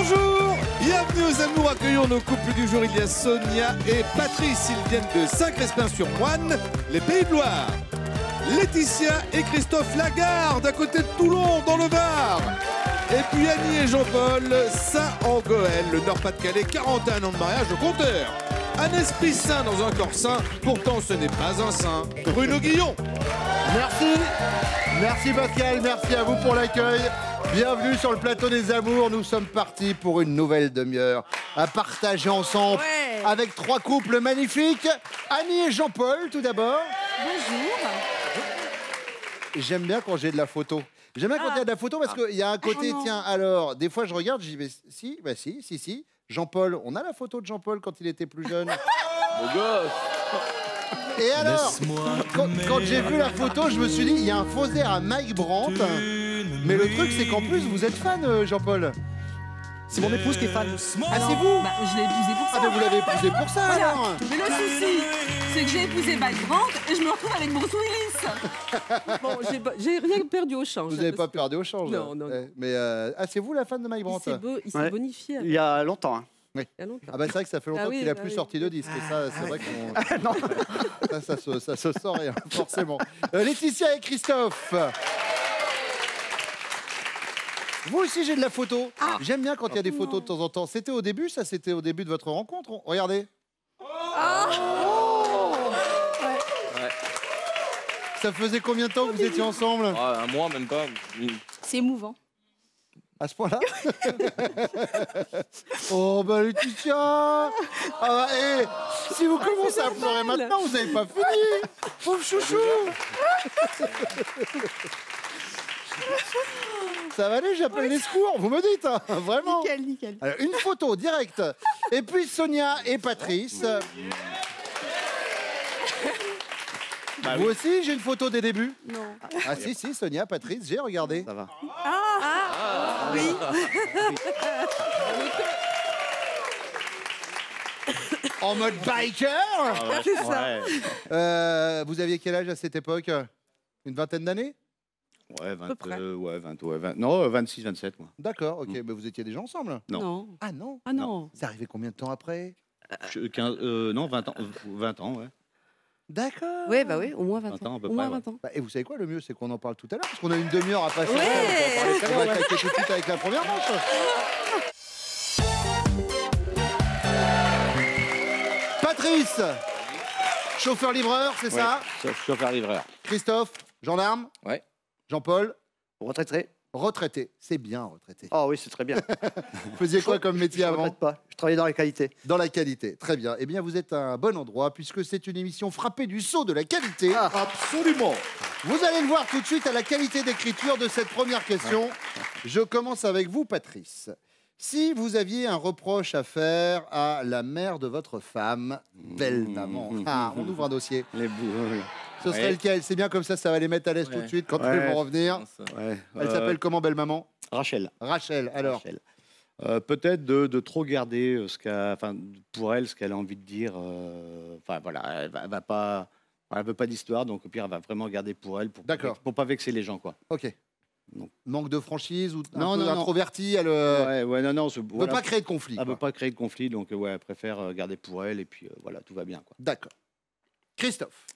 Bonjour, bienvenue aux amours, accueillons nos couples du jour. Il y a Sonia et Patrice, ils viennent de Saint-Crespin-sur-Moine, les Pays de Loire. Laetitia et Christophe Lagarde, à côté de Toulon, dans le Var. Et puis Annie et Jean-Paul, Saint-en-Goël, le Nord-Pas-de-Calais, 41 ans de mariage au compteur. Un esprit sain dans un corps sain, pourtant ce n'est pas un saint. Bruno Guillon. Merci, merci Pascal, merci à vous pour l'accueil. Bienvenue sur le plateau des amours, nous sommes partis pour une nouvelle demi-heure à partager ensemble avec trois couples magnifiques. Annie et Jean-Paul tout d'abord. Bonjour. J'aime bien quand j'ai de la photo. J'aime bien quand il y a de la photo parce qu'il y a un côté, tiens, alors, des fois je regarde, je dis, mais si. Jean-Paul, on a la photo de Jean-Paul quand il était plus jeune. Beau gosse. Et alors, quand j'ai vu la photo, je me suis dit, il y a un faux air à Mike Brandt. Mais le truc, c'est qu'en plus, vous êtes fan, Jean-Paul. C'est mon épouse qui est fan. Ah, c'est vous? Bah, je l'ai épousé pour ça. Ah, mais vous l'avez épousé pour ça, Voilà. alors. Mais le souci, c'est que j'ai épousé Mike Brandt et je me retrouve avec Bruce Willis. Bon, j'ai rien perdu au change. Vous n'avez pas perdu au change. Non. Mais c'est vous la fan de Mike Brandt? Il s'est bonifié. Il y a longtemps. Hein. Oui. Il y a longtemps. Ah bah c'est vrai que ça fait longtemps qu'il n'a plus sorti de disque. Et ça, c'est vrai qu'on... ça se sent rien, forcément. Laetitia et Christophe. Vous aussi, j'ai de la photo. J'aime bien quand il y a des photos de temps en temps. C'était au début, ça? C'était au début de votre rencontre? Regardez. Ça faisait combien de temps que vous étiez ensemble? Un mois, même pas. C'est émouvant. À ce point-là? Oh bah Laetitia! Ah bah, si vous commencez à pleurer maintenant, vous n'avez pas fini! Pauvre chouchou! Ça va aller, j'appelle les secours, vous me dites, hein, vraiment? Nickel. Alors, une photo directe. Et puis Sonia et Patrice. Bah, vous aussi, j'ai une photo des débuts? Non. Ah si, Sonia, Patrice, j'ai regardé. Ça va. Oui. En mode biker. C'est ça. Vous aviez quel âge à cette époque? Une vingtaine d'années? Ouais, peu près. 20, non, 26, 27, moi. D'accord, ok. Mais vous étiez déjà ensemble? Non. Ah non? Ah non. C'est arrivé combien de temps après? 20 ans. 20 ans, ouais. D'accord. Oui, bah oui, au moins 20 20 ans, ans. à peu Au moins près, 20 ans. Bah, et vous savez quoi, le mieux, c'est qu'on en parle tout à l'heure, parce qu'on a une demi-heure à passer. Ouais. On va attaquer tout de suite avec la première manche. Patrice, chauffeur-livreur, c'est ça? Chauffeur-livreur. Christophe, gendarme? Ouais. Jean-Paul, Retraité. retraité. C'est bien retraité. Oh oui, c'est très bien. Vous faisiez quoi comme métier Je avant? regrette pas. Je travaillais dans la qualité. Dans la qualité. Très bien. Eh bien, vous êtes à un bon endroit, puisque c'est une émission frappée du sceau de la qualité. Absolument. Vous allez le voir tout de suite à la qualité d'écriture de cette première question. Je commence avec vous, Patrice. Si vous aviez un reproche à faire à la mère de votre femme, belle maman, on ouvre un dossier. Les bouts. Ce serait lequel? C'est bien comme ça va les mettre à l'aise tout de suite quand elles vont revenir. Ouais. Elle s'appelle comment, belle maman? Rachel. Rachel, alors. Rachel. Peut-être de trop garder pour elle ce qu'elle a envie de dire. Enfin voilà, elle va pas. Elle veut pas d'histoire, donc au pire, elle va vraiment garder pour elle, pour pas vexer les gens, quoi. Ok. Non. Manque de franchise ou Non, non. introvertie, elle non. ne veut pas créer de conflit. Elle veut pas créer de conflit, donc elle préfère garder pour elle, et puis voilà, tout va bien, quoi. D'accord. Christophe,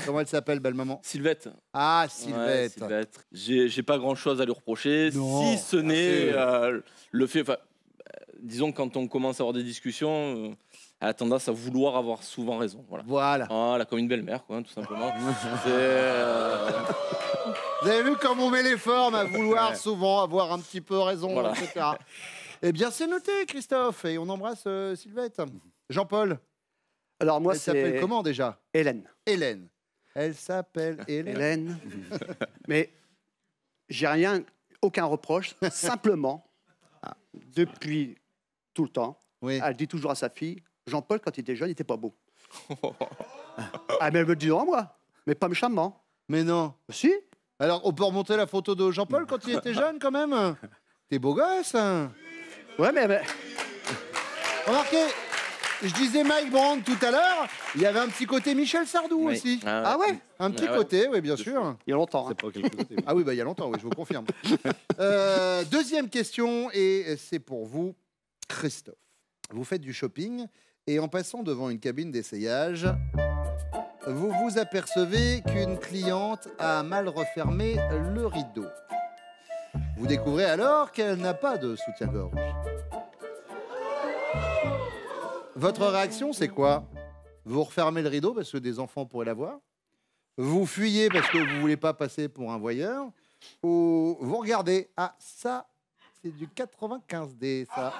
comment elle s'appelle, belle maman? Sylvette. Ah, Sylvette. Ouais, Sylvette. J'ai pas grand chose à lui reprocher, Non. si ce n'est le fait. Disons, quand on commence à avoir des discussions, elle a tendance à vouloir avoir souvent raison. Voilà. Voilà, comme une belle-mère, quoi, tout simplement. Vous avez vu comme on met les formes à vouloir souvent avoir un petit peu raison, Voilà. etc. Eh bien, c'est noté, Christophe, et on embrasse Sylvette. Jean-Paul, Alors moi, elle s'appelle comment déjà? Hélène. Hélène. Elle s'appelle Hélène. Mais j'ai aucun reproche. Simplement, depuis tout le temps, Oui. elle dit toujours à sa fille, Jean-Paul, quand il était jeune, il était pas beau. Mais elle me le dit en moi, mais pas méchamment. Mais non. Si. Alors, on peut remonter la photo de Jean-Paul quand il était jeune, quand même? T'es beau gosse, hein? Ouais, mais... Remarquez, je disais Mike Brandt tout à l'heure, il y avait un petit côté Michel Sardou aussi. Ah ouais? Un petit Ah ouais. côté, oui, bien sûr. Il y a longtemps. Hein. Ah oui, bah, il y a longtemps, oui, je vous confirme. Deuxième question, et c'est pour vous. Christophe, vous faites du shopping et en passant devant une cabine d'essayage, vous vous apercevez qu'une cliente a mal refermé le rideau. Vous découvrez alors qu'elle n'a pas de soutien-gorge. Votre réaction, c'est quoi? Vous refermez le rideau parce que des enfants pourraient la voir? Vous fuyez parce que vous ne voulez pas passer pour un voyeur? Ou vous regardez? Ah, ça, c'est du 95D, ça.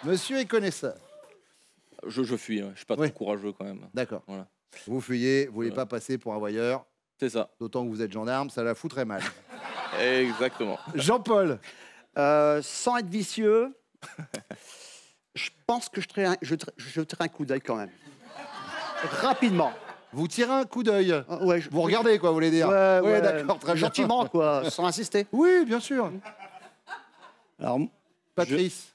Monsieur est connaisseur. Je fuis, je suis pas trop courageux quand même. D'accord. Voilà. Vous fuyez, vous ne voulez pas passer pour un voyeur. C'est ça. D'autant que vous êtes gendarme, ça la foutrait mal. Exactement. Jean-Paul. Sans être vicieux, je pense que je jeterai un coup d'œil quand même. Rapidement. Vous tirez un coup d'œil. Ouais, vous regardez, quoi, vous voulez dire? Ouais, d'accord, très bien. gentiment, quoi, sans insister. Oui, bien sûr. Alors, Patrice.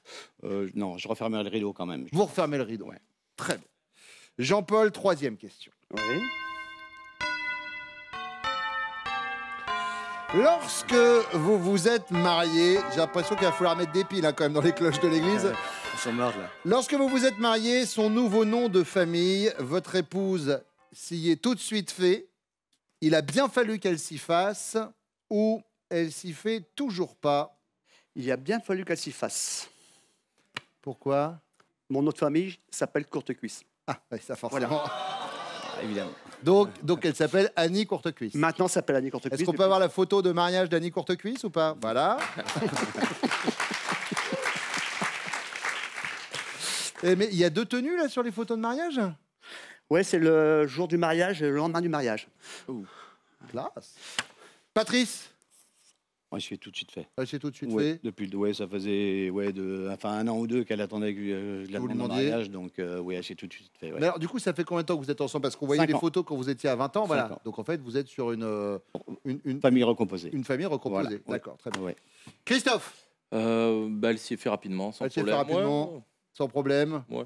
Non, je refermerai le rideau quand même. Vous refermez le rideau. Ouais. Très bien. Jean-Paul, troisième question. Oui. Lorsque vous vous êtes marié, j'ai l'impression qu'il va falloir mettre des piles quand même dans les cloches de l'église. Ils sont morts là. Lorsque vous vous êtes marié, son nouveau nom de famille, votre épouse s'y est tout de suite fait. Il a bien fallu qu'elle s'y fasse ou elle s'y fait toujours pas. Il a bien fallu qu'elle s'y fasse. Pourquoi? Mon autre famille s'appelle Courtecuisse. Ah, oui, ça forcément. Voilà. Ah, évidemment. Donc elle s'appelle Annie Courtecuisse. Maintenant, ça s'appelle Annie Courtecuisse. Est-ce qu'on peut avoir la photo de mariage d'Annie Courtecuisse ou pas? Voilà. Mais il y a deux tenues là sur les photos de mariage? Ouais, c'est le jour du mariage et le lendemain du mariage. Classe. Patrice? Moi, je suis tout de suite fait. C'est tout de suite Ouais, fait. depuis ça faisait un an ou deux qu'elle attendait que je la Vous lui demande en demandiez? mariage, donc oui, j'ai tout de suite fait. Ouais. Mais alors, du coup, ça fait combien de temps que vous êtes ensemble? Parce qu'on voyait 5 les ans. photos quand vous étiez à 20 ans. Voilà. 5 ans. Donc en fait, vous êtes sur une Famille recomposée. une famille recomposée. Voilà, ouais. D'accord, très bien. Ouais. Christophe? Elle s'y est fait rapidement, sans Elle s'est fait problème. rapidement, Ouais, sans problème. ouais.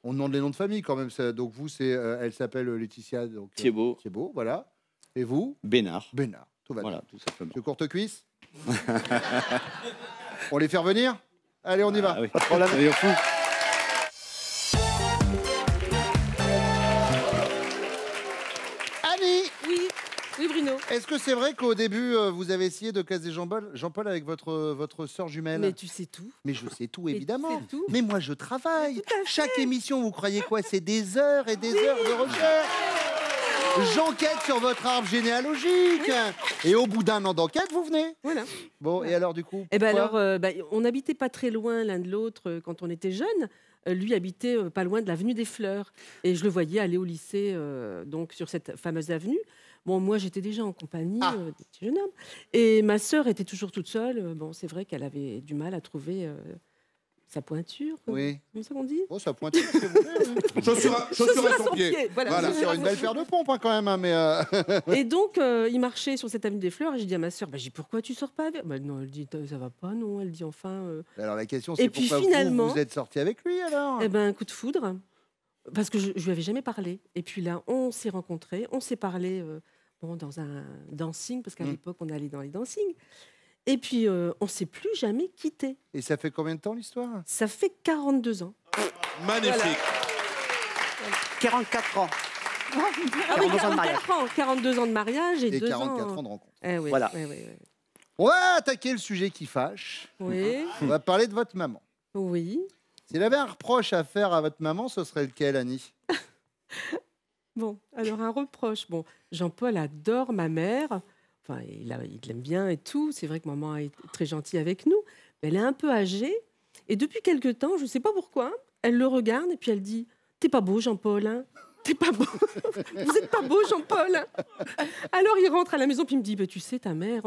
On demande les noms de famille quand même. Donc vous, elle s'appelle Laetitia. Donc, Thiebaud. Thiebaut, voilà. Et vous? Bénard. Bénard. Tout va bien. Voilà, tout simplement. Monsieur Courtecuisse? On les fait revenir? Allez, on y va. Ah oui. Pas de problème. Soyons fous. Annie, Oui, Bruno. est-ce que c'est vrai qu'au début, vous avez essayé de caser Jean-Paul avec votre sœur jumelle? Mais tu sais tout. Mais je sais tout, Mais tu évidemment. sais tout. Mais moi, je travaille. Tout à fait. Chaque émission, vous croyez quoi? C'est des heures et des heures de recherche. J'enquête sur votre arbre généalogique. Et au bout d'un an d'enquête, vous venez. Voilà. Bon, et alors, du coup? Eh ben pourquoi alors, on n'habitait pas très loin l'un de l'autre quand on était jeunes. Lui habitait pas loin de l'avenue des Fleurs. Et je le voyais aller au lycée donc sur cette fameuse avenue. Bon, moi, j'étais déjà en compagnie des petits jeunes hommes. Et ma sœur était toujours toute seule. Bon, c'est vrai qu'elle avait du mal à trouver sa pointure. Oui. C'est ça qu'on dit? Oh, ça pointe. Si vous voulez. Chaussure à son pied. Voilà. Sur une belle paire de pompes, quand même. Mais Et donc, il marchait sur cette avenue des Fleurs. Et j'ai dit à ma sœur, pourquoi tu sors pas avec? Non, elle dit, ça va pas, non. Elle dit, enfin... alors, la question, Et c'est puis, pourquoi finalement- vous êtes sorti avec lui, alors? Eh ben, un coup de foudre, parce que je lui avais jamais parlé. Et puis là, on s'est rencontrés, on s'est parlé dans un dancing, parce qu'à l'époque, on allait dans les dancings. Et puis, on s'est plus jamais quittés. Et ça fait combien de temps, l'histoire? Ça fait 42 ans. Magnifique. 44 ans. Ah oui, 42 ans de mariage. 44 ans, 42 ans de mariage et, Et 2 44 ans. ans de rencontre. Eh oui, Voilà. oui, oui, On va attaquer le sujet qui fâche. oui. On va parler de votre maman. Oui. S'il avait un reproche à faire à votre maman, ce serait lequel, Annie? Bon, alors un reproche. Bon, Jean-Paul adore ma mère. Enfin, il l'aime bien et tout. C'est vrai que maman est très gentille avec nous. Mais elle est un peu âgée. Et depuis quelque temps, je ne sais pas pourquoi, elle le regarde et puis elle dit « T'es pas beau, Jean-Paul, hein ? T'es pas beau. Vous êtes pas beau, Jean-Paul. Hein ?» Alors il rentre à la maison puis il me dit « Tu sais, ta mère,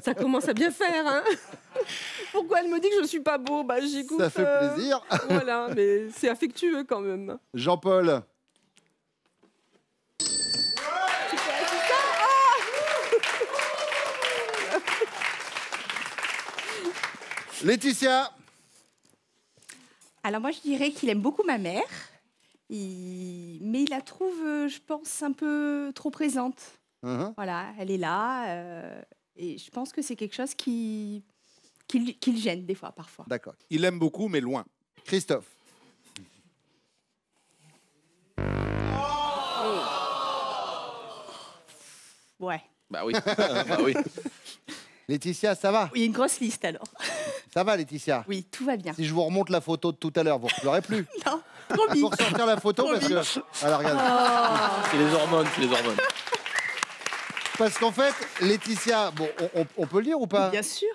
ça commence à bien faire. Hein ?» Pourquoi elle me dit que je ne suis pas beau? J'écoute. Ça fait plaisir. Voilà, mais c'est affectueux quand même. Jean-Paul. Laetitia. Alors moi, je dirais qu'il aime beaucoup ma mère, mais il la trouve, je pense, un peu trop présente. Voilà, elle est là, et je pense que c'est quelque chose qui qui le gêne des fois, parfois. D'accord. Il aime beaucoup, mais loin. Christophe. Ouais. Bah oui. Bah oui. Laetitia, ça va? Il y a une grosse liste alors. Ça va, Laetitia? Oui, tout va bien. Si je vous remonte la photo de tout à l'heure, vous ne pleurez plus. Non, trop Il faut ressortir la photo parce que... Alors, regarde. C'est les hormones, c'est les hormones. Parce qu'en fait, Laetitia, bon, on peut le dire ou pas? Bien sûr.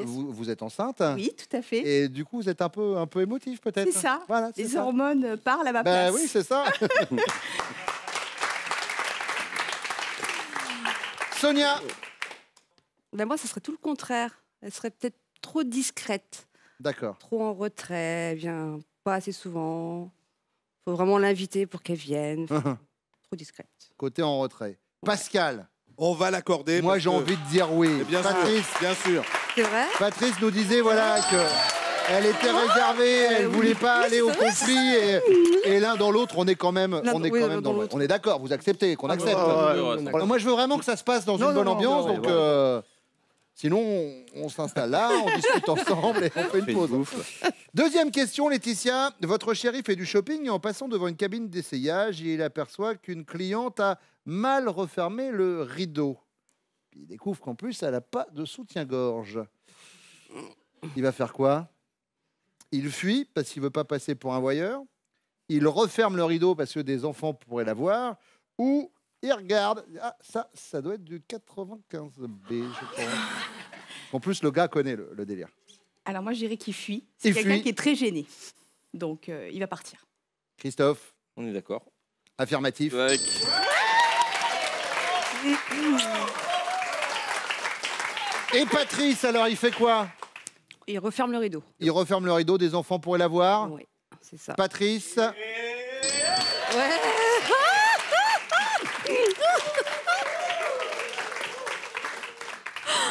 Vous êtes enceinte. Oui, tout à fait. Et du coup, vous êtes un peu émotif peut-être. C'est ça. Voilà, c'est Les ça. hormones parlent à ma Ben place. oui, c'est ça. Sonia. Ben moi, ce serait tout le contraire. Elle serait peut-être trop discrète, D'accord. trop en retrait, elle vient pas assez souvent. Faut vraiment l'inviter pour qu'elle vienne. Trop discrète. Côté en retrait. Pascal. On va l'accorder. Moi, parce j'ai que- envie de dire oui. Et bien Patrice. sûr, bien sûr. C'est vrai? Patrice nous disait voilà que elle était réservée, elle voulait pas aller au conflit et l'un dans l'autre, on est quand même, L'un- on est oui, quand l'un même dans dans le... l'autre. On est d'accord, vous acceptez, qu'on accepte. Moi, je veux vraiment que ça se passe dans Non, une bonne non, ambiance, non, donc ouais. sinon on s'installe là, on discute ensemble et on fait une pause. Deuxième question, Laetitia. Votre chéri fait du shopping et en passant devant une cabine d'essayage, il aperçoit qu'une cliente a mal refermé le rideau. Il découvre qu'en plus, elle n'a pas de soutien-gorge. Il va faire quoi? Il fuit parce qu'il ne veut pas passer pour un voyeur. Il referme le rideau parce que des enfants pourraient la voir. Ou il regarde. Ah, ça doit être du 95B, je pense. En plus, le gars connaît le délire. Alors moi, je dirais qu'il fuit. C'est Il quelqu'un fuit. qui est très gêné. Donc, il va partir. Christophe, On est d'accord. affirmatif. Avec... Et Patrice, alors, il fait quoi? Il referme le rideau. Il referme le rideau, des enfants pourraient la voir. Oui, c'est ça. Patrice, Ouais.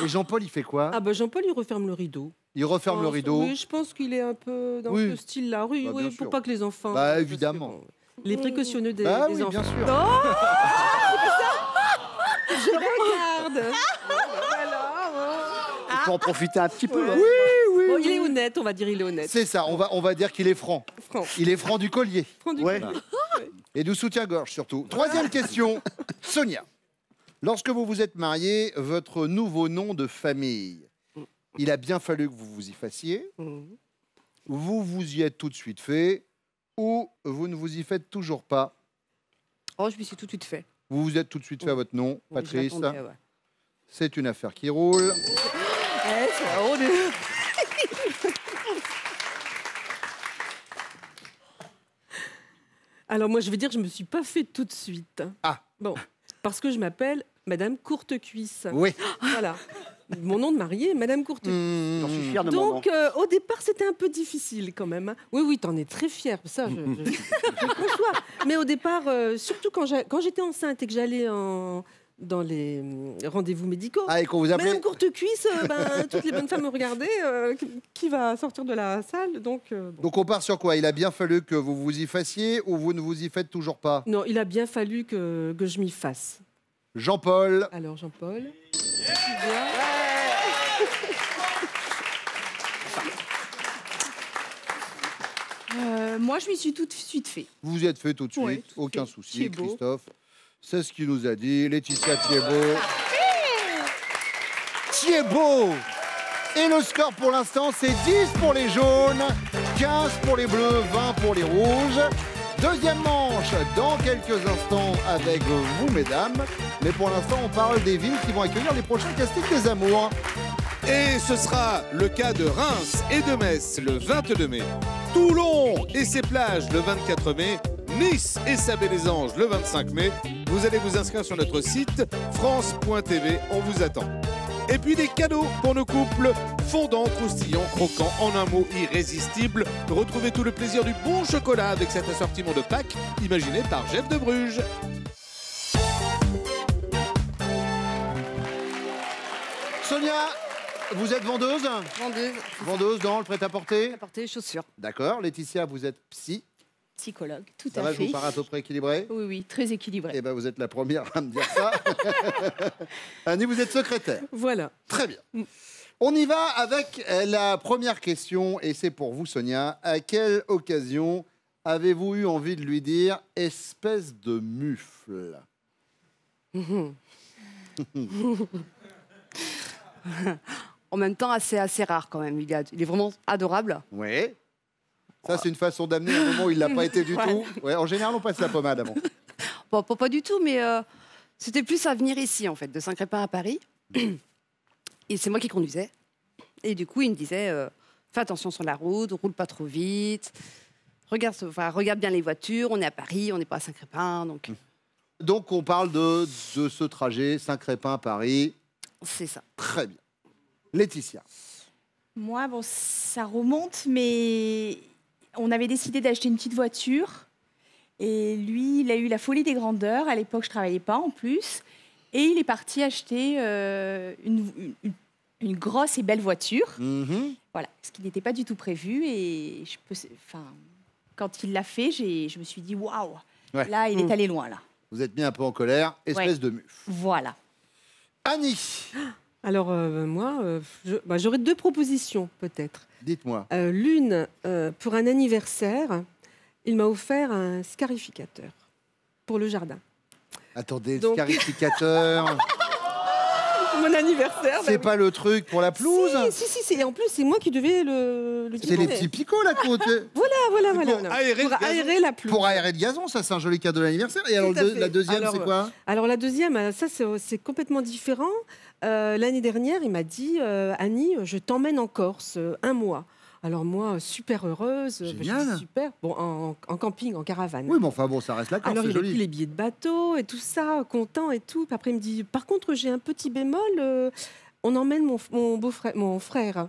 et Jean-Paul, il fait quoi? Ah bah Jean-Paul, il referme le rideau. Il referme le rideau. Oui, je pense qu'il est un peu dans Oui. ce style-là. Oui, Bah, bien oui, sûr. pour pas que les enfants... Bah, parce que, évidemment. bon, les précautionneux des, Bah des oui, enfants. bien sûr. Je regarde. Il faut en profiter un petit peu. hein. Bon, il est honnête, on va dire il est honnête. C'est ça, on va dire qu'il est franc. Franc. Il est franc du collier. Franc du Ouais. collier. Et du soutien-gorge surtout. Troisième question, Sonia. Lorsque vous vous êtes marié, votre nouveau nom de famille, il a bien fallu que vous vous y fassiez. Mhm. Vous vous y êtes tout de suite fait ou vous ne vous y faites toujours pas? Oh, je me suis tout de suite fait. Vous vous êtes tout de suite fait à votre nom, Oui, je Patrice. l'attendais, ouais. C'est une affaire qui roule. Ouais, c'est drôle. Alors moi, je vais dire que je me suis pas fait tout de suite. Ah. Bon, parce que je m'appelle Madame Courtecuisse. Oui. Voilà. Mon nom de mariée est Madame Courtecuisse. J'en suis fier de mon nom. Donc, au départ, c'était un peu difficile quand même. Hein. Oui, oui, t'en es très fière. Ça, je le conçois. Mais au départ, surtout quand j'étais enceinte et que j'allais dans les rendez-vous médicaux, Ah, et qu'on vous appelait... Madame Courtecuisse, toutes les bonnes femmes me regardaient. Qui va sortir de la salle donc, bon. Donc on part sur quoi? Il a bien fallu que vous vous y fassiez ou vous ne vous y faites toujours pas? Non, il a bien fallu que je m'y fasse. Jean-Paul. Alors, Jean-Paul. Moi, je m'y suis tout de suite fait. Vous vous y êtes fait tout de suite, Ouais, tout aucun fait. souci, Thiebaud. Christophe. C'est ce qu'il nous a dit. Laetitia Thiebaud. Thiebaud. Et le score pour l'instant, c'est 10 pour les jaunes, 15 pour les bleus, 20 pour les rouges. Deuxième manche dans quelques instants avec vous, mesdames. Mais pour l'instant, on parle des villes qui vont accueillir les prochains castings des amours. Et ce sera le cas de Reims et de Metz le 22 mai, Toulon et ses plages le 24 mai, Nice et sa baie des Anges le 25 mai. Vous allez vous inscrire sur notre site france.tv, on vous attend. Et puis des cadeaux pour nos couples, fondants, croustillants, croquants, en un mot irrésistible. Retrouvez tout le plaisir du bon chocolat avec cet assortiment de Pâques imaginé par Jeff de Bruges. Sonia, vous êtes vendeuse? Vendeuse. Vendeuse dans le prêt-à-porter? Apporter les chaussures. D'accord. Laetitia, vous êtes psy. Psychologue, tout Ça à va, je fait. vous paraît à peu près équilibré? Oui, oui, très équilibré. Eh bien, vous êtes la première à me dire ça. Annie, vous êtes secrétaire. Voilà. Très bien. On y va avec la première question, et c'est pour vous, Sonia. À quelle occasion avez-vous eu envie de lui dire « espèce de mufle » En même temps, assez rare quand même. Il est vraiment adorable. Oui. Ça, c'est une façon d'amener un moment où il ne l'a pas été du tout. Ouais, en général, on passe la pommade avant. Bon, pas du tout, mais c'était plus à venir ici, en fait, de Saint-Crépin à Paris. Et c'est moi qui conduisais. Et du coup, il me disait fais attention sur la route, roule pas trop vite. Regarde bien les voitures. On est à Paris, on n'est pas à Saint-Crépin. Donc, on parle de ce trajet Saint-Crépin-Paris. C'est ça. Très bien. Laetitia. Moi, bon, ça remonte, mais on avait décidé d'acheter une petite voiture. Et lui, il a eu la folie des grandeurs. À l'époque, je ne travaillais pas en plus. Et il est parti acheter une grosse et belle voiture. Voilà, ce qui n'était pas du tout prévu. Et quand il l'a fait, je me suis dit, waouh, là, il est allé loin, là. Vous êtes mis un peu en colère, espèce de muf. Voilà. Annie. Alors, moi, j'aurais 2 propositions, peut-être. Dites-moi. L'une, pour un anniversaire, il m'a offert un scarificateur pour le jardin. Attendez, le scarificateur... Mon anniversaire. C'est pas le truc pour la pelouse? Si. Et en plus, c'est moi qui devais le C'est les petits picots, là, côté. Voilà. Pour aérer la pelouse. Pour aérer le gazon, ça, c'est un joli cadeau d'anniversaire. Et alors, la deuxième, c'est quoi? Alors, la deuxième, ça, c'est complètement différent. L'année dernière, il m'a dit Annie, je t'emmène en Corse 1 mois. Alors moi, super heureuse. Génial. Super. Bon, en camping, en caravane. Oui, mais enfin bon, ça reste la Corse, Alors c'est il a joli. pris les billets de bateau et tout ça, content et tout. Puis après, il me dit, par contre, j'ai un petit bémol. On emmène mon frère,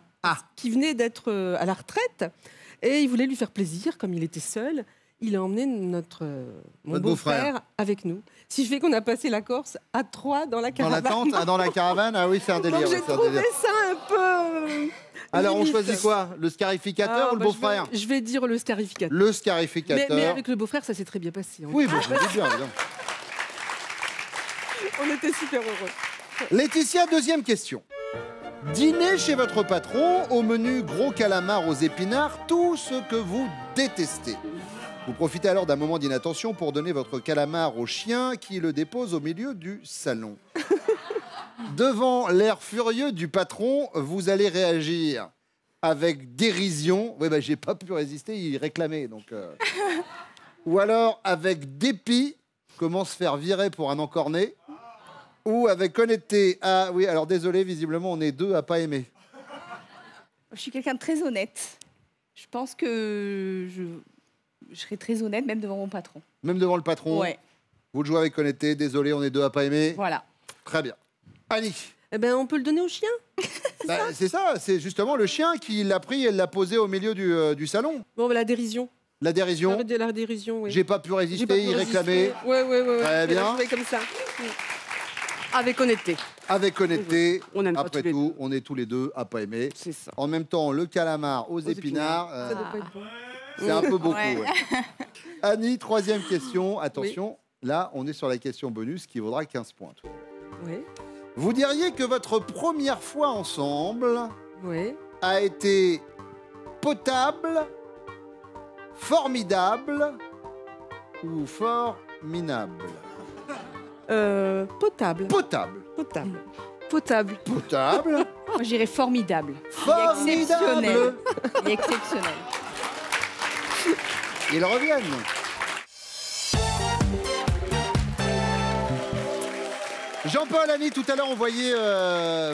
qui venait d'être à la retraite. Et il voulait lui faire plaisir, comme il était seul. Il a emmené mon beau-frère avec nous. Si je fais qu'on a passé la Corse à 3 dans la caravane. Dans la tente, dans la caravane. Ah oui, c'est un délire. Donc j'ai trouvé ça un peu... Alors, limite. on choisit quoi? Le scarificateur ou le beau-frère? Je vais dire le scarificateur. Le scarificateur. Mais avec le beau-frère, ça s'est très bien passé. Oui, je vous dis bien. On était super heureux. Laetitia, deuxième question. Dîner chez votre patron, au menu gros calamar aux épinards, tout ce que vous détestez. Vous profitez alors d'un moment d'inattention pour donner votre calamar au chien qui le dépose au milieu du salon. Devant l'air furieux du patron, vous allez réagir avec dérision. Oui, j'ai pas pu résister, il réclamait. Donc, Ou alors avec dépit, comment se faire virer pour un encorné. Ou avec honnêteté. Ah oui, alors désolé, visiblement, on est 2 à pas aimer. Je suis quelqu'un de très honnête. Je pense que je serai très honnête, même devant mon patron. Même devant le patron? Ouais. Vous le jouez avec honnêteté, désolé, on est 2 à pas aimer. Voilà. Très bien. Annie. Eh ben, on peut le donner au chien. C'est ça, c'est justement le chien qui l'a pris et l'a posé au milieu du salon. Bon, la dérision. La dérision. La dérision, oui. J'ai pas pu résister, il réclamait. Ouais. Très bien. Comme ça. Avec honnêteté. Avec honnêteté. On aime pas Après tous les tout, on est tous les 2 à pas aimer. C'est ça. En même temps, le calamar aux épinards, Ça doit pas être bon. c'est un peu beaucoup. Ouais. Ouais. Annie, troisième question. Attention, là, on est sur la question bonus qui vaudra 15 points. Oui. Vous diriez que votre première fois ensemble Oui. a été potable, formidable ou formidable? Potable. Potable. Potable. Potable. Potable. Moi, j'irais formidable. Formidable. Il est exceptionnel. Il est exceptionnel. Ils reviennent. Jean-Paul, Annie, tout à l'heure, on voyait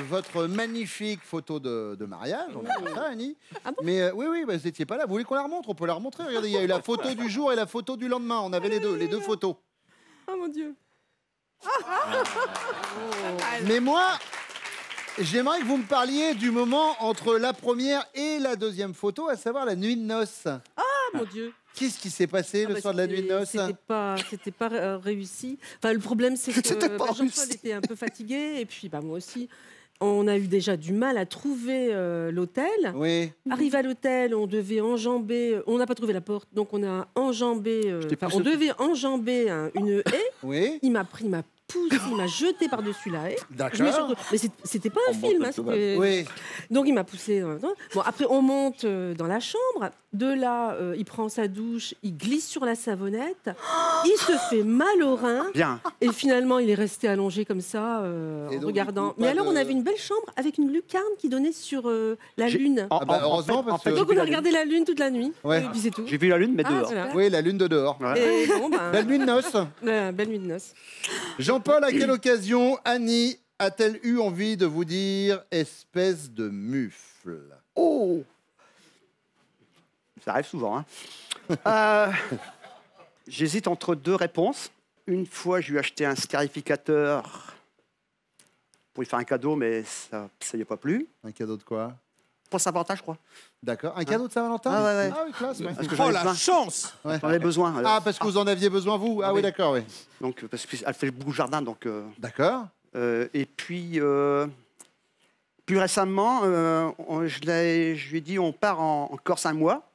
votre magnifique photo de mariage. On a vu ça, Annie. Ah bon? Mais oui, vous n'étiez pas là. Vous voulez qu'on la remontre? On peut la remontrer. Regardez, il y a eu la photo du jour et la photo du lendemain. On avait les deux photos. Oh mon Dieu. Mais moi, j'aimerais que vous me parliez du moment entre la première et la deuxième photo, à savoir la nuit de noces. Ah mon Dieu. Qu'est-ce qui s'est passé le soir de la nuit de noces? C'était pas réussi. Enfin, le problème, c'est que C'était pas Jean-Paul réussi. était un peu fatigué. Et puis, moi aussi, on a eu déjà du mal à trouver l'hôtel. Oui. Arrivé à l'hôtel, on devait enjamber... On n'a pas trouvé la porte, donc on a enjambé... on devait enjamber une haie. Oui. Il m'a pris poussé, il m'a jeté par-dessus la haie. D'accord. Mais c'était pas un film. Hein, oui. Donc il m'a poussé. Bon, après, on monte dans la chambre. De là, il prend sa douche, il glisse sur la savonnette. Il se fait mal au rein. Bien. Et finalement, il est resté allongé comme ça, en regardant. Mais alors, on avait une belle chambre avec une lucarne qui donnait sur la lune. Heureusement, parce que... Donc on a regardé la lune toute la nuit. Ouais. Et puis c'est tout. J'ai vu la lune, mais dehors. Voilà. Oui, la lune de dehors. Ouais. Et bon, Belle nuit de noces. belle nuit de noces. Jean-Paul, à quelle occasion Annie a-t-elle eu envie de vous dire espèce de mufle? Oh! Ça arrive souvent. Hein. J'hésite entre deux réponses. Une fois, je lui ai acheté un scarificateur pour lui faire un cadeau, mais ça n'y a pas plu. Un cadeau de quoi? Pour Saint-Valentin, je crois. D'accord. Un cadeau de Saint-Valentin? Ah, ouais. Ah oui, classe. Ouais. Parce que Oh j'en ai la besoin. chance! Ouais. J'en ai besoin. Alors. Ah, parce que vous en aviez besoin, vous? Ah oui, oui. d'accord, oui. Donc, parce qu'elle fait beaucoup de jardin. Donc, D'accord. et puis, plus récemment, je lui ai dit on part en Corse un mois.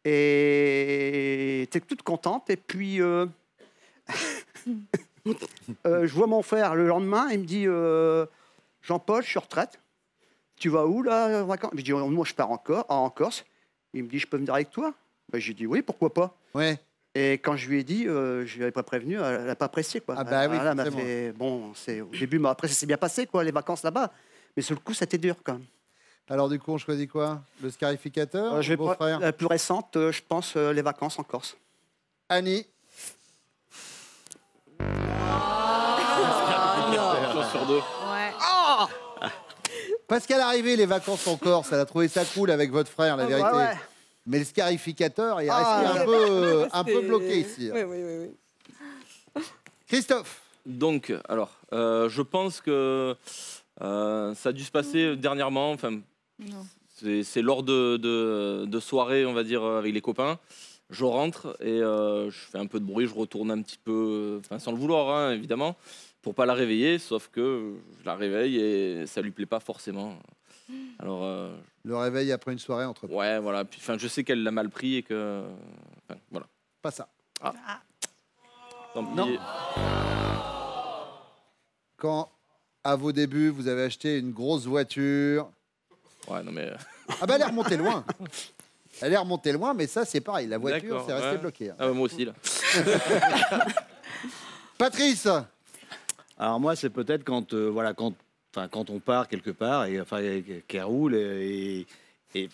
Et elle était toute contente. Et puis, je vois mon frère le lendemain. Il me dit Jean-Paul, je suis en retraite. Tu vas où là en vacances? Je dis moi, je pars en Corse. Il me dit je peux venir avec toi? Ben, j'ai dit oui, pourquoi pas. Ouais. Et quand je lui ai dit, je lui avais pas prévenu, elle n'a pas apprécié. Quoi. Ah bah oui, elle m'a forcément. fait, bon, au début, mais après, ça s'est bien passé, quoi, les vacances là-bas. Mais sur le coup, c'était dur quand même. Alors du coup, on choisit quoi? Le scarificateur? Je vais beau pas- frère La plus récente, je pense, les vacances en Corse. Annie? Chance sur deux. Parce qu'à l'arrivée, les vacances en Corse, elle a trouvé ça cool avec votre frère, la vérité. Ouais. Mais le scarificateur est resté un peu bloqué ici. Oui. Christophe? Donc, alors, je pense que ça a dû se passer dernièrement. Enfin, c'est lors de soirées, on va dire, avec les copains. Je rentre et je fais un peu de bruit, je retourne un petit peu, enfin sans le vouloir, hein, évidemment, pour pas la réveiller. Sauf que je la réveille et ça lui plaît pas forcément. Alors, Le réveil après une soirée entre... ouais, voilà. Puis, enfin, je sais qu'elle l'a mal pris et que, enfin, voilà. Pas ça. Tant pis. Non. Quand, à vos débuts, vous avez acheté une grosse voiture... Ouais, non mais. Ah bah elle est remontée loin. Elle est remontée loin, mais ça c'est pareil. La voiture, D'accord, c'est resté ouais. bloqué. Hein. Ah ouais, moi aussi là. Patrice? Alors moi, c'est peut-être quand, voilà, quand on part quelque part et enfin qu'elle roule et elle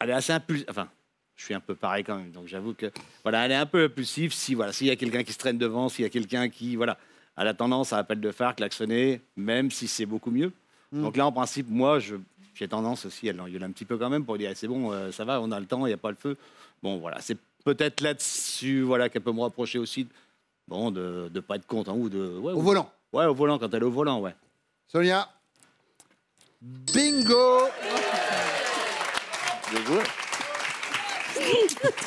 est assez impulsive. Enfin, je suis un peu pareil quand même, donc j'avoue que voilà, elle est un peu impulsive. Si voilà, s'il y a quelqu'un qui se traîne devant, s'il y a quelqu'un qui voilà, a la tendance à appel de phare, klaxonner, même si c'est beaucoup mieux. Donc là, en principe, moi, j'ai tendance aussi à l'engueuler un petit peu quand même pour dire c'est bon, ça va, on a le temps, il n'y a pas le feu. Bon voilà, c'est peut-être là-dessus voilà qu'elle peut me reprocher aussi, bon de pas être content ou de Au volant. Ouais, au volant, quand elle est au volant, ouais. Sonia? Bingo! Bien joué.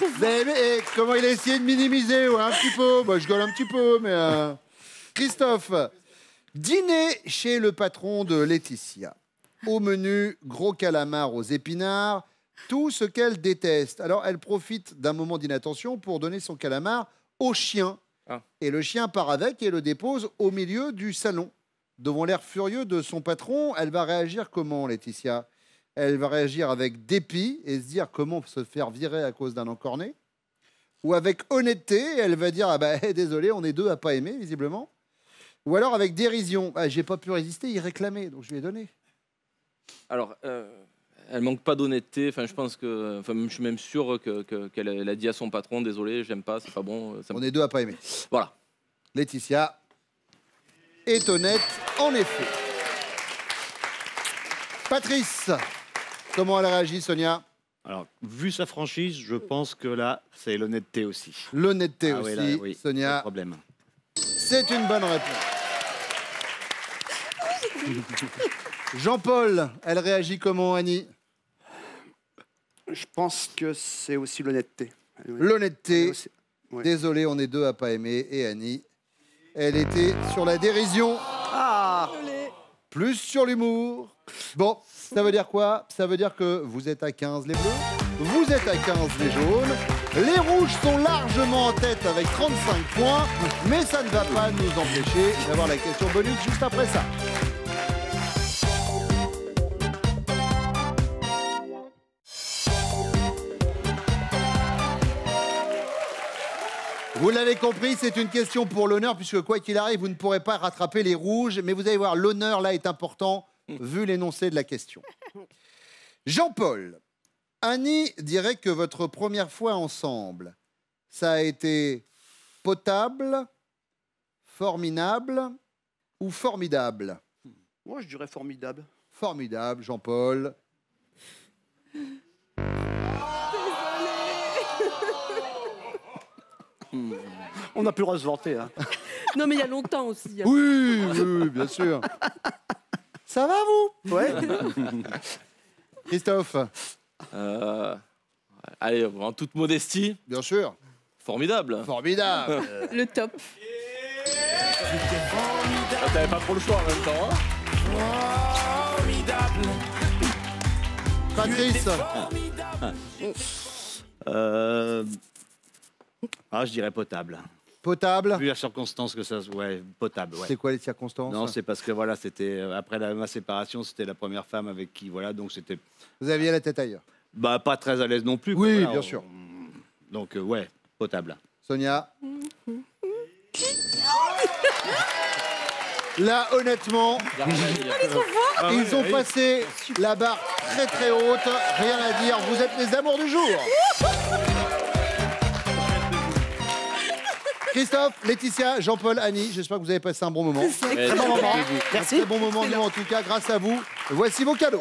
Vous avez aimé comment il a essayé de minimiser, ouais, un petit peu. Bah, je gueule un petit peu, mais... Christophe, dîner chez le patron de Laetitia. Au menu, gros calamar aux épinards, tout ce qu'elle déteste. Alors, elle profite d'un moment d'inattention pour donner son calamar au chien. Ah. Et le chien part avec et le dépose au milieu du salon. Devant l'air furieux de son patron, elle va réagir comment, Laetitia? Elle va réagir avec dépit et se dire comment se faire virer à cause d'un encorné. Ou avec honnêteté, elle va dire ah bah désolé, on est deux à pas aimer visiblement. Ou alors avec dérision, ah, j'ai pas pu résister, il réclamait, donc je lui ai donné. Alors, elle manque pas d'honnêteté. Enfin, je pense que, enfin, je suis même sûr qu'elle elle a dit à son patron désolé, j'aime pas, c'est pas bon. On est deux à pas aimer. Voilà. Laetitia est honnête, en effet. Patrice, comment elle réagit, Sonia? Alors, vu sa franchise, je pense que là, c'est l'honnêteté aussi. L'honnêteté Ah aussi, ouais, là, oui, pas de Sonia. problème. C'est une bonne réponse. Jean-Paul, elle réagit comment, Annie? Je pense que c'est aussi l'honnêteté. L'honnêteté. Ouais. Désolé, on est deux à pas aimer. Et Annie, elle était sur la dérision. Plus sur l'humour. Bon, ça veut dire quoi? Ça veut dire que vous êtes à 15 les bleus, vous êtes à 15 les jaunes. Les rouges sont largement en tête avec 35 points, mais ça ne va pas nous empêcher d'avoir la question bonus juste après ça. Vous l'avez compris, c'est une question pour l'honneur, puisque quoi qu'il arrive, vous ne pourrez pas rattraper les rouges. Mais vous allez voir, l'honneur, là, est important, vu l'énoncé de la question. Jean-Paul, Annie dirait que votre première fois ensemble, ça a été potable, formidable ou formidable? Moi, je dirais formidable. Formidable, Jean-Paul. On n'a plus le droit de se vanter. Hein. Non, mais il y a longtemps aussi. Oui, oui, bien sûr. Ça va, vous? Ouais. Christophe? Allez, en toute modestie. Bien sûr. Formidable. Formidable. Le top. T'avais pas trop le choix en même temps. Hein. Formidable. Patrice? Je dirais potable. Potable? Vu la circonstance que ça... Ouais, potable, ouais. C'est quoi les circonstances? Non, c'est parce que voilà, c'était... Après ma séparation, c'était la première femme avec qui... Voilà, donc c'était... Vous aviez la tête ailleurs? Bah, pas très à l'aise non plus. Oui, voilà, bien sûr. Donc, ouais, potable. Sonia? Là, honnêtement, ils ont passé la barre très très haute. Rien à dire, vous êtes les amours du jour. Christophe, Laetitia, Jean-Paul, Annie, j'espère que vous avez passé un bon moment. Très bon moment. Merci. Très bon moment, nous en tout cas, grâce à vous. Voici vos cadeaux.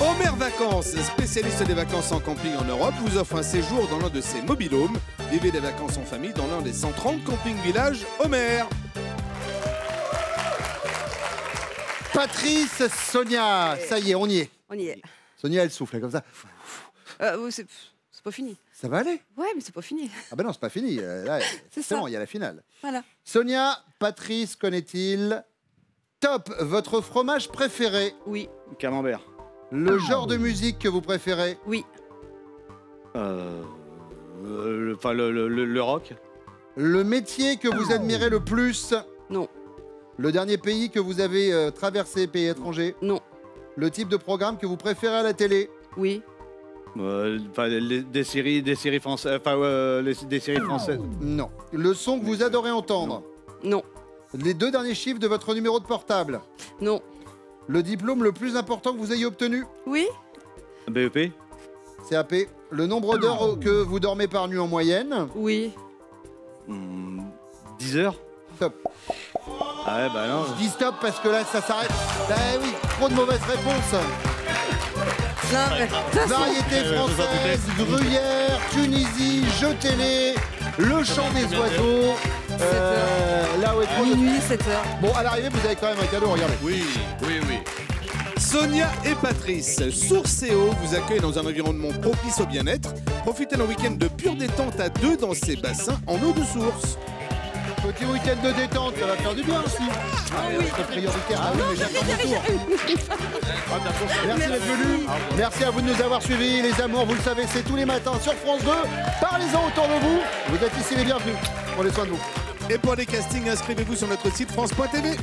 Homer Vacances, spécialiste des vacances en camping en Europe, vous offre un séjour dans l'un de ses mobil-homes. Vivez des vacances en famille dans l'un des 130 camping-villages Homer. Patrice, Sonia, ça y est, on y est. On y est. Sonia, elle souffle comme ça. C'est pas fini. Ça va aller? Ouais, mais c'est pas fini. Ah ben non, c'est pas fini. Là, c'est bon, il y a la finale. Voilà. Sonia, Patrice, connaît-il? Top, votre fromage préféré? Oui. Camembert. Le genre de musique que vous préférez? Oui. Le rock. Le métier que vous admirez le plus? Non. Le dernier pays que vous avez traversé, pays étranger? Non. Le type de programme que vous préférez à la télé? Oui. Des séries françaises. Des séries françaises. Non. Le son que vous adorez entendre? Non. Les 2 derniers chiffres de votre numéro de portable? Non. Le diplôme le plus important que vous ayez obtenu? Oui. BEP. CAP. Le nombre d'heures que vous dormez par nuit en moyenne? Oui. 10 heures. Top. Ah ouais, bah non. Je dis stop parce que là, ça s'arrête. Bah oui, trop de mauvaises réponses. Variété française, Gruyère, Tunisie, jeux télé, le chant des oiseaux. Là où est trop Minuit, 7h. Bon, à l'arrivée, vous avez quand même un cadeau, regardez. Oui. Sonia et Patrice, Source et Eau vous accueillent dans un environnement propice au bien-être. Profitez d'un week-end de pure détente à 2 dans ces bassins en eau de source. Petit week-end de détente, ça va faire du bien aussi. Oui. C'est prioritaire. Ah oui, mais j'attends mon tour. Merci d'être venu. Merci à vous de nous avoir suivis. Les amours, vous le savez, c'est tous les matins sur France 2. Parlez-en autour de vous. Vous êtes ici les bienvenus. Prenez soin de vous. Et pour les castings, inscrivez-vous sur notre site France.tv.